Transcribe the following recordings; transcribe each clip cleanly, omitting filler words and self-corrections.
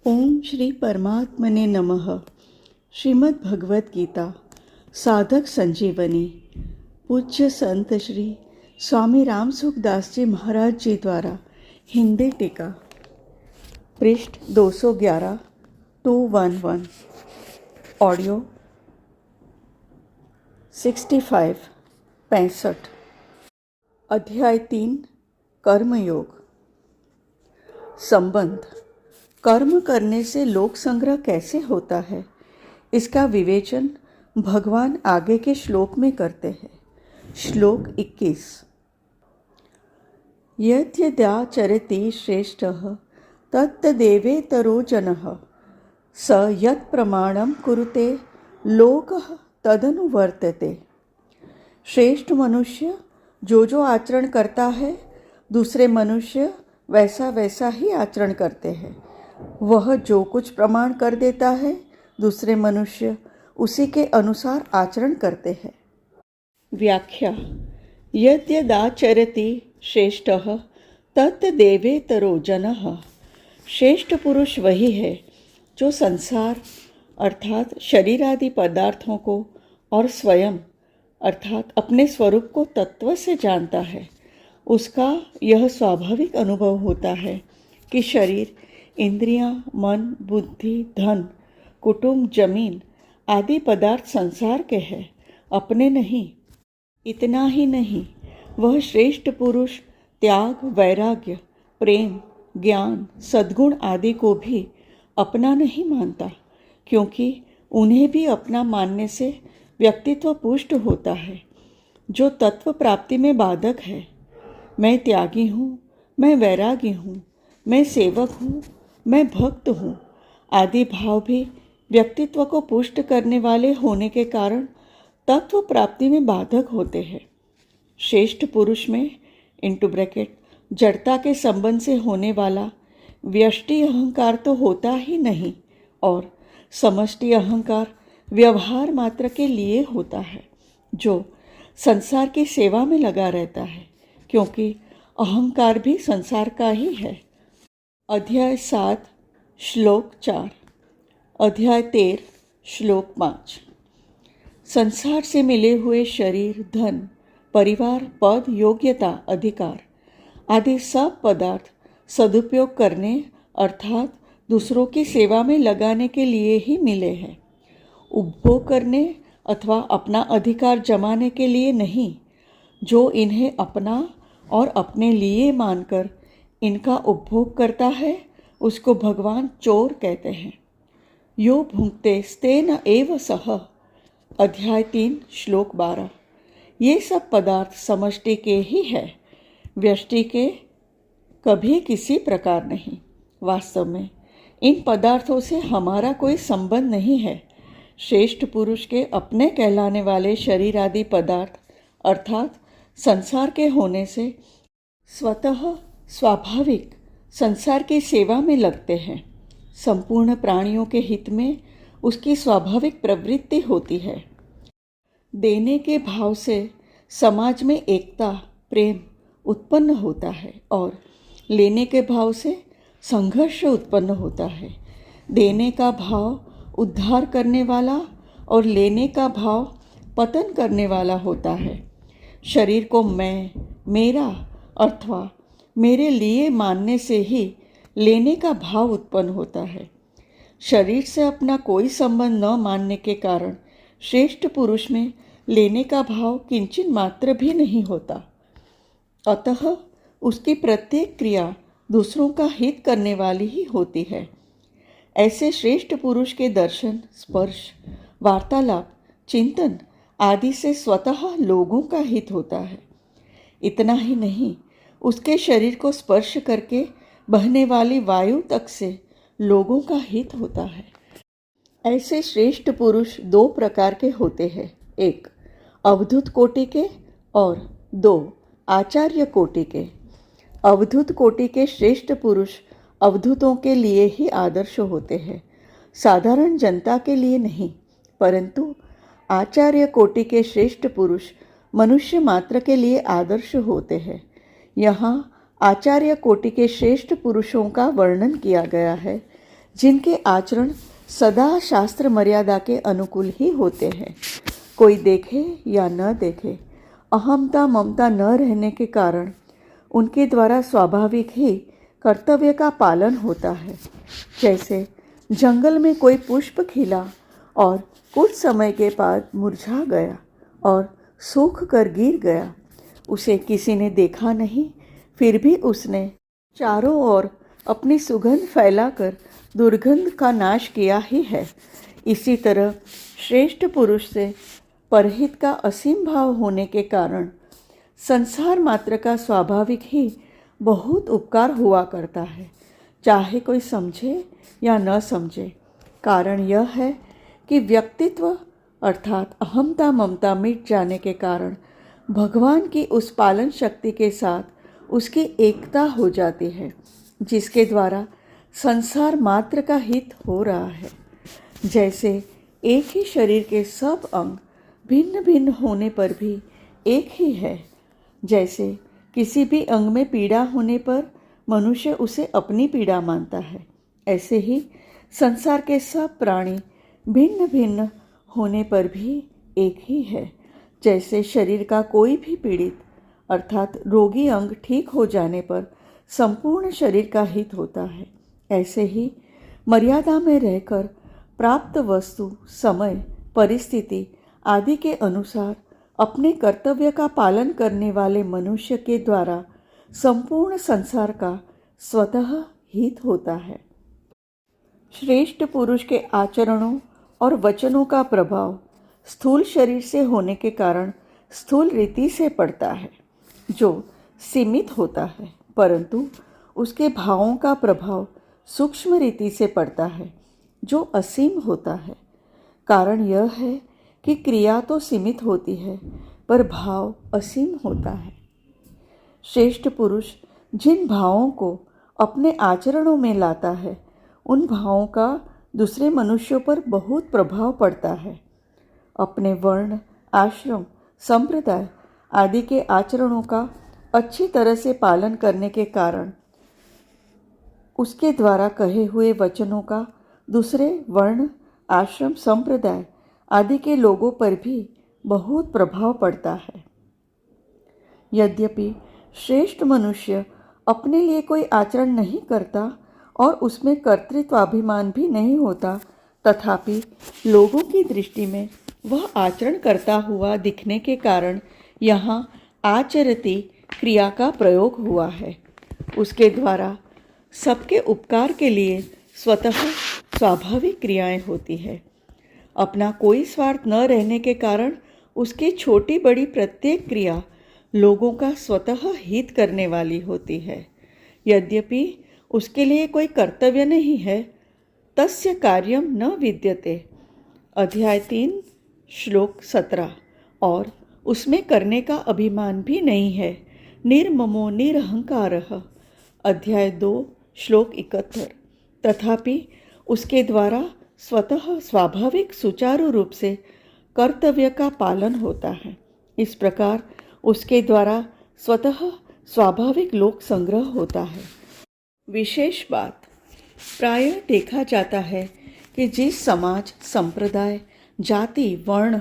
ओम श्री परमात्मने नमः। श्रीमद् भगवत गीता साधक संजीवनी पूज्य संत श्री स्वामी राम सुखदास जी महाराज जी द्वारा हिंदी टीका पृष्ठ 211 211 ऑडियो 65 अध्याय 3 कर्मयोग। संबंध। कर्म करने से लोक संग्रह कैसे होता है, इसका विवेचन भगवान आगे के श्लोक में करते हैं। श्लोक 21। यद्यदाचरति श्रेष्ठः तत्तदेवेतरो जनः स यत् प्रमाणं कुरुते लोकः तदनुवर्तते। श्रेष्ठ मनुष्य जो आचरण करता है, दूसरे मनुष्य वैसा वैसा ही आचरण करते हैं। वह जो कुछ प्रमाण कर देता है, दूसरे मनुष्य उसी के अनुसार आचरण करते हैं। व्याख्या। यद्यदाचरति श्रेष्ठः तत्तदेवेतरो जनः। श्रेष्ठ पुरुष वही है जो संसार अर्थात शरीर आदि पदार्थों को और स्वयं अर्थात अपने स्वरूप को तत्व से जानता है। उसका यह स्वाभाविक अनुभव होता है कि शरीर, इंद्रियां, मन, बुद्धि, धन, कुटुंब, जमीन आदि पदार्थ संसार के हैं, अपने नहीं। इतना ही नहीं, वह श्रेष्ठ पुरुष त्याग, वैराग्य, प्रेम, ज्ञान, सद्गुण आदि को भी अपना नहीं मानता, क्योंकि उन्हें भी अपना मानने से व्यक्तित्व पुष्ट होता है, जो तत्व प्राप्ति में बाधक है। मैं त्यागी हूँ, मैं वैरागी हूँ, मैं सेवक हूँ, मैं भक्त हूँ आदि भाव भी व्यक्तित्व को पुष्ट करने वाले होने के कारण तत्व प्राप्ति में बाधक होते हैं। श्रेष्ठ पुरुष में जड़ता के संबंध से होने वाला व्यष्टि अहंकार तो होता ही नहीं, और समष्टि अहंकार व्यवहार मात्र के लिए होता है, जो संसार की सेवा में लगा रहता है, क्योंकि अहंकार भी संसार का ही है। अध्याय 7 श्लोक 4, अध्याय 13 श्लोक 5। संसार से मिले हुए शरीर, धन, परिवार, पद, योग्यता, अधिकार आदि सब पदार्थ सदुपयोग करने अर्थात दूसरों की सेवा में लगाने के लिए ही मिले हैं, उपभोग करने अथवा अपना अधिकार जमाने के लिए नहीं। जो इन्हें अपना और अपने लिए मानकर इनका उपभोग करता है, उसको भगवान चोर कहते हैं। यो भुंक्ते स्तेन एव सह। अध्याय 3 श्लोक 12। ये सब पदार्थ समष्टि के ही है, व्यष्टि के कभी किसी प्रकार नहीं। वास्तव में इन पदार्थों से हमारा कोई संबंध नहीं है। श्रेष्ठ पुरुष के अपने कहलाने वाले शरीर आदि पदार्थ अर्थात संसार के होने से स्वतः स्वाभाविक संसार की सेवा में लगते हैं। संपूर्ण प्राणियों के हित में उसकी स्वाभाविक प्रवृत्ति होती है। देने के भाव से समाज में एकता, प्रेम उत्पन्न होता है और लेने के भाव से संघर्ष उत्पन्न होता है। देने का भाव उद्धार करने वाला और लेने का भाव पतन करने वाला होता है। शरीर को मैं, मेरा अथवा मेरे लिए मानने से ही लेने का भाव उत्पन्न होता है। शरीर से अपना कोई संबंध न मानने के कारण श्रेष्ठ पुरुष में लेने का भाव किंचित मात्र भी नहीं होता। अतः उसकी प्रत्येक क्रिया दूसरों का हित करने वाली ही होती है। ऐसे श्रेष्ठ पुरुष के दर्शन, स्पर्श, वार्तालाप, चिंतन आदि से स्वतः लोगों का हित होता है। इतना ही नहीं, उसके शरीर को स्पर्श करके बहने वाली वायु तक से लोगों का हित होता है। ऐसे श्रेष्ठ पुरुष 2 प्रकार के होते हैं, 1 अवधूत कोटि के और 2 आचार्य कोटि के। अवधूत कोटि के श्रेष्ठ पुरुष अवधूतों के लिए ही आदर्श होते हैं, साधारण जनता के लिए नहीं। परंतु आचार्य कोटि के श्रेष्ठ पुरुष मनुष्य मात्र के लिए आदर्श होते हैं। यहाँ आचार्य कोटि के श्रेष्ठ पुरुषों का वर्णन किया गया है, जिनके आचरण सदा शास्त्र मर्यादा के अनुकूल ही होते हैं। कोई देखे या न देखे, अहमता ममता न रहने के कारण उनके द्वारा स्वाभाविक ही कर्तव्य का पालन होता है। जैसे जंगल में कोई पुष्प खिला और कुछ समय के बाद मुरझा गया और सूख कर गिर गया, उसे किसी ने देखा नहीं, फिर भी उसने चारों ओर अपनी सुगंध फैलाकर दुर्गंध का नाश किया ही है। इसी तरह श्रेष्ठ पुरुष से परहित का असीम भाव होने के कारण संसार मात्र का स्वाभाविक ही बहुत उपकार हुआ करता है, चाहे कोई समझे या न समझे। कारण यह है कि व्यक्तित्व अर्थात अहमता ममता मिट जाने के कारण भगवान की उस पालन शक्ति के साथ उसकी एकता हो जाती है, जिसके द्वारा संसार मात्र का हित हो रहा है। जैसे एक ही शरीर के सब अंग भिन्न भिन्न होने पर भी एक ही है, जैसे किसी भी अंग में पीड़ा होने पर मनुष्य उसे अपनी पीड़ा मानता है, ऐसे ही संसार के सब प्राणी भिन्न भिन्न होने पर भी एक ही है। जैसे शरीर का कोई भी पीड़ित अर्थात रोगी अंग ठीक हो जाने पर संपूर्ण शरीर का हित होता है, ऐसे ही मर्यादा में रहकर प्राप्त वस्तु, समय, परिस्थिति आदि के अनुसार अपने कर्तव्य का पालन करने वाले मनुष्य के द्वारा संपूर्ण संसार का स्वतः हित होता है। श्रेष्ठ पुरुष के आचरणों और वचनों का प्रभाव स्थूल शरीर से होने के कारण स्थूल रीति से पड़ता है, जो सीमित होता है, परंतु उसके भावों का प्रभाव सूक्ष्म रीति से पड़ता है, जो असीम होता है। कारण यह है कि क्रिया तो सीमित होती है, पर भाव असीम होता है। श्रेष्ठ पुरुष जिन भावों को अपने आचरणों में लाता है, उन भावों का दूसरे मनुष्यों पर बहुत प्रभाव पड़ता है। अपने वर्ण, आश्रम, संप्रदाय आदि के आचरणों का अच्छी तरह से पालन करने के कारण उसके द्वारा कहे हुए वचनों का दूसरे वर्ण, आश्रम, संप्रदाय आदि के लोगों पर भी बहुत प्रभाव पड़ता है। यद्यपि श्रेष्ठ मनुष्य अपने लिए कोई आचरण नहीं करता और उसमें कर्तृत्वाभिमान भी नहीं होता, तथापि लोगों की दृष्टि में वह आचरण करता हुआ दिखने के कारण यहाँ आचरति क्रिया का प्रयोग हुआ है। उसके द्वारा सबके उपकार के लिए स्वतः स्वाभाविक क्रियाएं होती है। अपना कोई स्वार्थ न रहने के कारण उसकी छोटी बड़ी प्रत्येक क्रिया लोगों का स्वतः हित करने वाली होती है। यद्यपि उसके लिए कोई कर्तव्य नहीं है, तस्य कार्यम न विद्यते, अध्याय 3 श्लोक 17, और उसमें करने का अभिमान भी नहीं है, निर्ममो निरहंकारः, अध्याय 2 श्लोक 71। तथापि उसके द्वारा स्वतः स्वाभाविक सुचारू रूप से कर्तव्य का पालन होता है। इस प्रकार उसके द्वारा स्वतः स्वाभाविक लोक संग्रह होता है। विशेष बात, प्रायः देखा जाता है कि जिस समाज, संप्रदाय, जाति, वर्ण,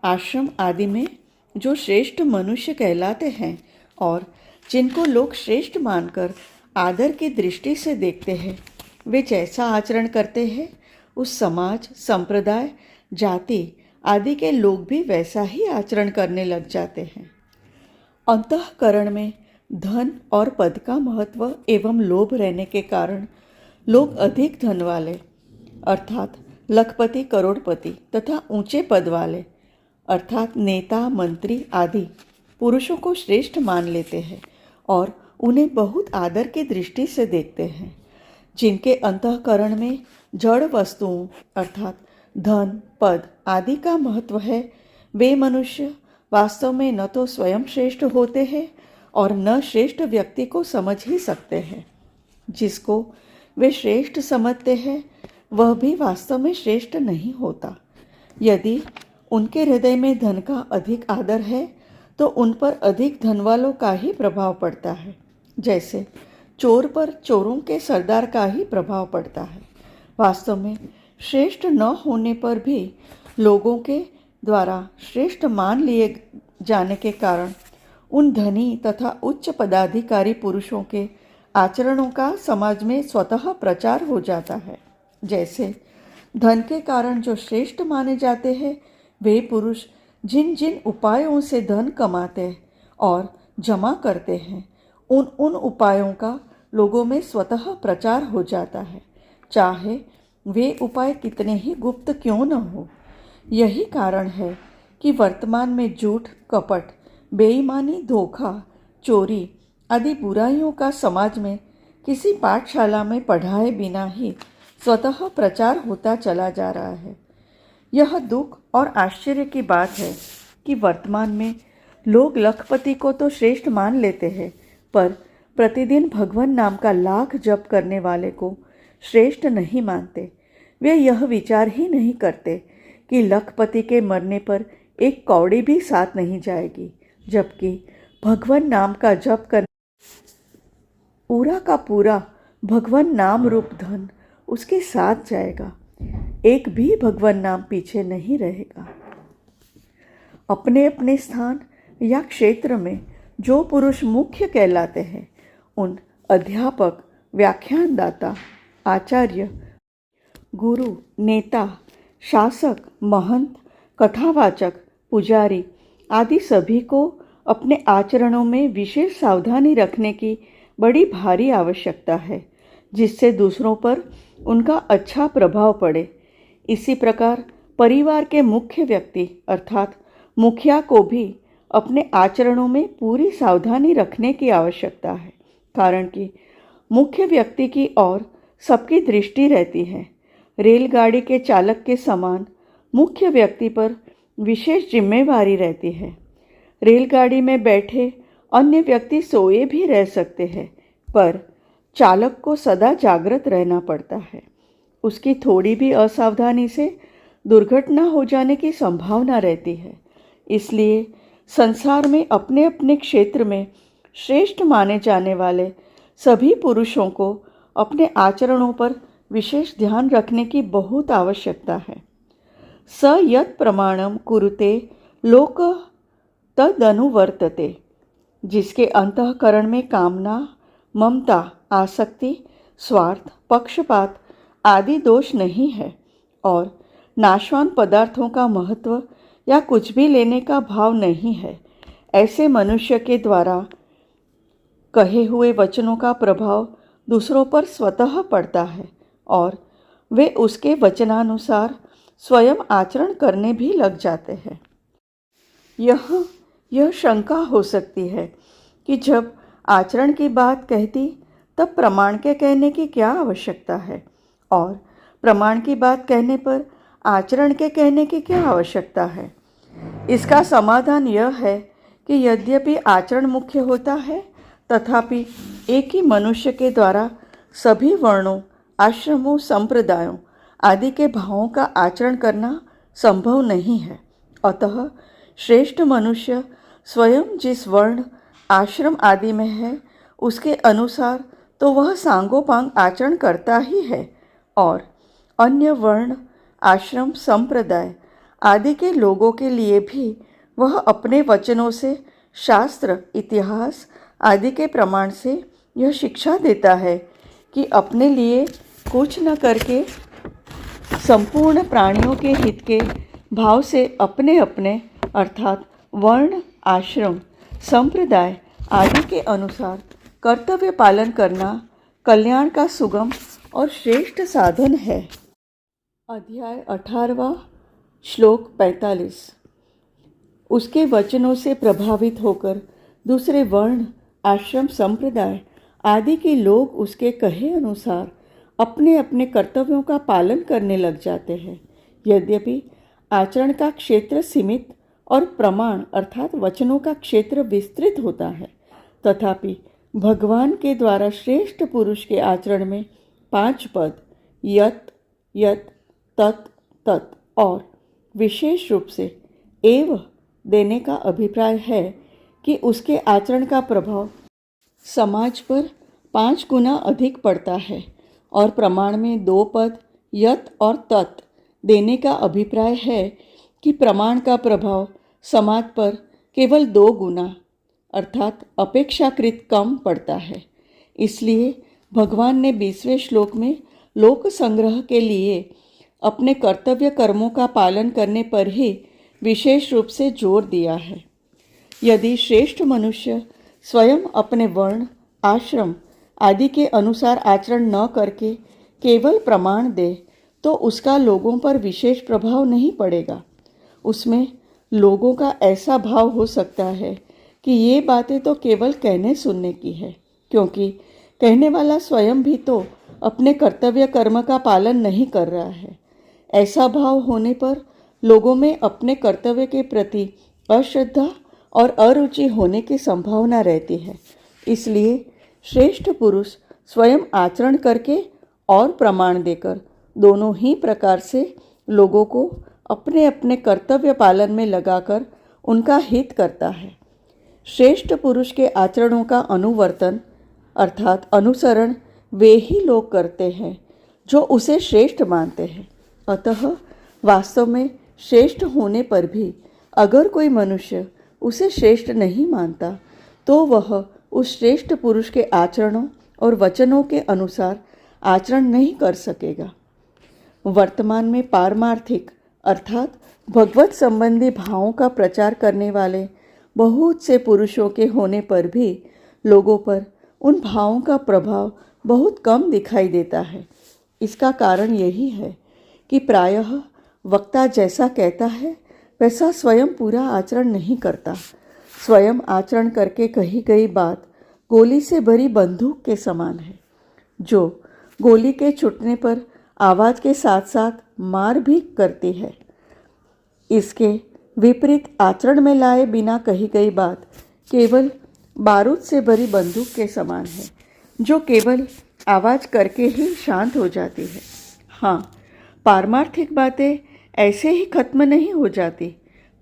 आश्रम आदि में जो श्रेष्ठ मनुष्य कहलाते हैं और जिनको लोग श्रेष्ठ मानकर आदर की दृष्टि से देखते हैं, वे जैसा आचरण करते हैं, उस समाज, संप्रदाय, जाति आदि के लोग भी वैसा ही आचरण करने लग जाते हैं। अंतःकरण में धन और पद का महत्व एवं लोभ रहने के कारण लोग अधिक धन वाले अर्थात लखपति, करोड़पति तथा ऊंचे पद वाले अर्थात नेता, मंत्री आदि पुरुषों को श्रेष्ठ मान लेते हैं और उन्हें बहुत आदर की दृष्टि से देखते हैं। जिनके अंतःकरण में जड़ वस्तुओं अर्थात धन, पद आदि का महत्व है, वे मनुष्य वास्तव में न तो स्वयं श्रेष्ठ होते हैं और न श्रेष्ठ व्यक्ति को समझ ही सकते हैं। जिसको वे श्रेष्ठ समझते हैं, वह भी वास्तव में श्रेष्ठ नहीं होता। यदि उनके हृदय में धन का अधिक आदर है, तो उन पर अधिक धन वालों का ही प्रभाव पड़ता है। जैसे चोर पर चोरों के सरदार का ही प्रभाव पड़ता है। वास्तव में श्रेष्ठ न होने पर भी लोगों के द्वारा श्रेष्ठ मान लिए जाने के कारण उन धनी तथा उच्च पदाधिकारी पुरुषों के आचरणों का समाज में स्वतः प्रचार हो जाता है। जैसे धन के कारण जो श्रेष्ठ माने जाते हैं, वे पुरुष जिन जिन उपायों से धन कमाते और जमा करते हैं, उन उन उपायों का लोगों में स्वतः प्रचार हो जाता है, चाहे वे उपाय कितने ही गुप्त क्यों न हो। यही कारण है कि वर्तमान में झूठ, कपट, बेईमानी, धोखा, चोरी आदि बुराइयों का समाज में किसी पाठशाला में पढ़ाए बिना ही स्वतः प्रचार होता चला जा रहा है। यह दुख और आश्चर्य की बात है कि वर्तमान में लोग लखपति को तो श्रेष्ठ मान लेते हैं, पर प्रतिदिन भगवान नाम का लाख जप करने वाले को श्रेष्ठ नहीं मानते। वे यह विचार ही नहीं करते कि लखपति के मरने पर एक कौड़ी भी साथ नहीं जाएगी, जबकि भगवान नाम का जप कर पूरा का पूरा भगवान नाम रूप धन उसके साथ जाएगा। एक भी भगवान नाम पीछे नहीं रहेगा। अपने अपने स्थान या क्षेत्र में जो पुरुष मुख्य कहलाते हैं, उन अध्यापक, व्याख्यानदाता, आचार्य, गुरु, नेता, शासक, महंत, कथावाचक, पुजारी आदि सभी को अपने आचरणों में विशेष सावधानी रखने की बड़ी भारी आवश्यकता है, जिससे दूसरों पर उनका अच्छा प्रभाव पड़े। इसी प्रकार परिवार के मुख्य व्यक्ति अर्थात मुखिया को भी अपने आचरणों में पूरी सावधानी रखने की आवश्यकता है, कारण कि मुख्य व्यक्ति की ओर सबकी दृष्टि रहती है। रेलगाड़ी के चालक के समान मुख्य व्यक्ति पर विशेष जिम्मेवारी रहती है। रेलगाड़ी में बैठे अन्य व्यक्ति सोए भी रह सकते हैं, पर चालक को सदा जागृत रहना पड़ता है। उसकी थोड़ी भी असावधानी से दुर्घटना हो जाने की संभावना रहती है। इसलिए संसार में अपने अपने क्षेत्र में श्रेष्ठ माने जाने वाले सभी पुरुषों को अपने आचरणों पर विशेष ध्यान रखने की बहुत आवश्यकता है। स यत् प्रमाणम कुरुते लोक तदनुवर्तते। जिसके अंतःकरण में कामना, ममता, आसक्ति, स्वार्थ, पक्षपात आदि दोष नहीं है और नाशवान पदार्थों का महत्व या कुछ भी लेने का भाव नहीं है, ऐसे मनुष्य के द्वारा कहे हुए वचनों का प्रभाव दूसरों पर स्वतः पड़ता है और वे उसके वचनानुसार स्वयं आचरण करने भी लग जाते हैं। यह शंका हो सकती है कि जब आचरण की बात कहती तब प्रमाण के कहने की क्या आवश्यकता है, और प्रमाण की बात कहने पर आचरण के कहने की क्या आवश्यकता है। इसका समाधान यह है कि यद्यपि आचरण मुख्य होता है, तथापि एक ही मनुष्य के द्वारा सभी वर्णों, आश्रमों, संप्रदायों आदि के भावों का आचरण करना संभव नहीं है। अतः श्रेष्ठ मनुष्य स्वयं जिस वर्ण, आश्रम आदि में है, उसके अनुसार तो वह सांगोपांग आचरण करता ही है, और अन्य वर्ण, आश्रम, संप्रदाय आदि के लोगों के लिए भी वह अपने वचनों से, शास्त्र, इतिहास आदि के प्रमाण से यह शिक्षा देता है कि अपने लिए कुछ न करके संपूर्ण प्राणियों के हित के भाव से अपने अपने अर्थात वर्ण, आश्रम, संप्रदाय आदि के अनुसार कर्तव्य पालन करना कल्याण का सुगम और श्रेष्ठ साधन है। अध्याय 18वां, श्लोक 45। उसके वचनों से प्रभावित होकर दूसरे वर्ण, आश्रम, संप्रदाय आदि के लोग उसके कहे अनुसार अपने अपने कर्तव्यों का पालन करने लग जाते हैं। यद्यपि आचरण का क्षेत्र सीमित और प्रमाण अर्थात वचनों का क्षेत्र विस्तृत होता है, तथापि भगवान के द्वारा श्रेष्ठ पुरुष के आचरण में 5 पद यत्, यत्, तत्, तत् और विशेष रूप से एव देने का अभिप्राय है कि उसके आचरण का प्रभाव समाज पर 5 गुना अधिक पड़ता है, और प्रमाण में 2 पद यत और तत् देने का अभिप्राय है कि प्रमाण का प्रभाव समाज पर केवल 2 गुना अर्थात अपेक्षाकृत कम पड़ता है। इसलिए भगवान ने 20वें श्लोक में लोक संग्रह के लिए अपने कर्तव्य कर्मों का पालन करने पर ही विशेष रूप से जोर दिया है। यदि श्रेष्ठ मनुष्य स्वयं अपने वर्ण, आश्रम आदि के अनुसार आचरण न करके केवल प्रमाण दे तो उसका लोगों पर विशेष प्रभाव नहीं पड़ेगा। उसमें लोगों का ऐसा भाव हो सकता है कि ये बातें तो केवल कहने सुनने की है, क्योंकि कहने वाला स्वयं भी तो अपने कर्तव्य कर्म का पालन नहीं कर रहा है। ऐसा भाव होने पर लोगों में अपने कर्तव्य के प्रति अश्रद्धा और अरुचि होने की संभावना रहती है। इसलिए श्रेष्ठ पुरुष स्वयं आचरण करके और प्रमाण देकर दोनों ही प्रकार से लोगों को अपने अपने कर्तव्य पालन में लगाकर उनका हित करता है। श्रेष्ठ पुरुष के आचरणों का अनुवर्तन अर्थात अनुसरण वे ही लोग करते हैं जो उसे श्रेष्ठ मानते हैं। अतः वास्तव में श्रेष्ठ होने पर भी अगर कोई मनुष्य उसे श्रेष्ठ नहीं मानता तो वह उस श्रेष्ठ पुरुष के आचरणों और वचनों के अनुसार आचरण नहीं कर सकेगा। वर्तमान में पारमार्थिक अर्थात भगवत संबंधी भावों का प्रचार करने वाले बहुत से पुरुषों के होने पर भी लोगों पर उन भावों का प्रभाव बहुत कम दिखाई देता है। इसका कारण यही है कि प्रायः वक्ता जैसा कहता है वैसा स्वयं पूरा आचरण नहीं करता। स्वयं आचरण करके कही गई बात गोली से भरी बंदूक के समान है, जो गोली के छूटने पर आवाज़ के साथ साथ मार भी करती है। इसके विपरीत आचरण में लाए बिना कही गई बात केवल बारूद से भरी बंदूक के समान है, जो केवल आवाज़ करके ही शांत हो जाती है। हाँ, पारमार्थिक बातें ऐसे ही खत्म नहीं हो जाती,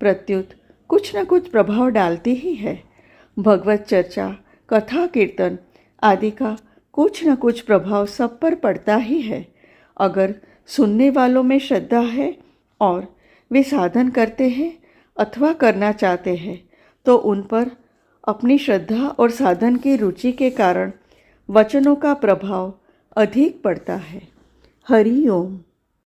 प्रत्युत कुछ न कुछ प्रभाव डालती ही है। भगवत चर्चा, कथा, कीर्तन आदि का कुछ न कुछ प्रभाव सब पर पड़ता ही है। अगर सुनने वालों में श्रद्धा है और वे साधन करते हैं अथवा करना चाहते हैं तो उन पर अपनी श्रद्धा और साधन की रुचि के कारण वचनों का प्रभाव अधिक पड़ता है। हरि ओम।